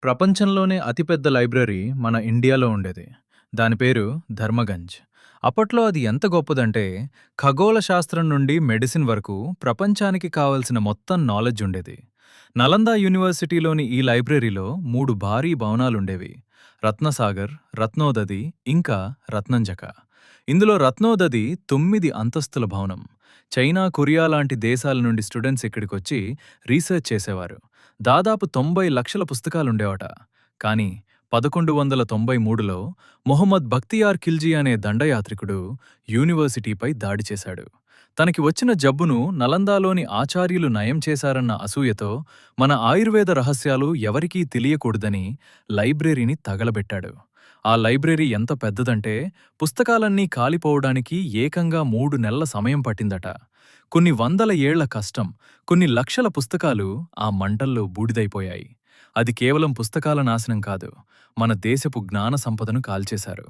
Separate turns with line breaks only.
ప్రపంచంలోనే అతిపెద్ద లైబ్రరీ మన ఇండియాలో ఉండేది. దాని పేరు ధర్మగంజ్. అప్పట్లో అది ఎంత గొప్పదంటే, ఖగోళ శాస్త్రం నుండి మెడిసిన్ వరకు ప్రపంచానికి కావలసిన మొత్తం నాలెడ్జ్ ఉండేది. నలంద యూనివర్సిటీలోని ఈ లైబ్రరీలో 3 భారీ భవనాలుండేవి. రత్నసాగర్, రత్నోదది, ఇంకా రత్నంజక. ఇందులో రత్నోదది 9 అంతస్తుల భవనం. చైనా, కొరియా లాంటి దేశాల నుండి స్టూడెంట్స్ ఇక్కడికొచ్చి రీసెర్చ్ చేసేవారు. దాదాపు 90 లక్షల పుస్తకాలుండేవట. కానీ 1193లో మొహమ్మద్ బక్తియార్ ఖిల్జీ అనే దండయాత్రికుడు యూనివర్సిటీపై దాడి చేశాడు. తనకి వచ్చిన జబ్బును నలందాలోని ఆచార్యులు నయం చేశారన్న అసూయతో మన ఆయుర్వేద రహస్యాలు ఎవరికీ తెలియకూడదని లైబ్రరీని తగలబెట్టాడు. ఆ లైబ్రరీ ఎంత పెద్దదంటే పుస్తకాలన్నీ కాలిపోవడానికి ఏకంగా 3 నెలల సమయం పట్టిందట. కొన్ని వందల ఏళ్ల కష్టం, కొన్ని లక్షల పుస్తకాలు ఆ మంటల్లో బూడిదైపోయాయి. అది కేవలం పుస్తకాల నాశనం కాదు, మన దేశపు జ్ఞాన సంపదను కాల్చేశారు.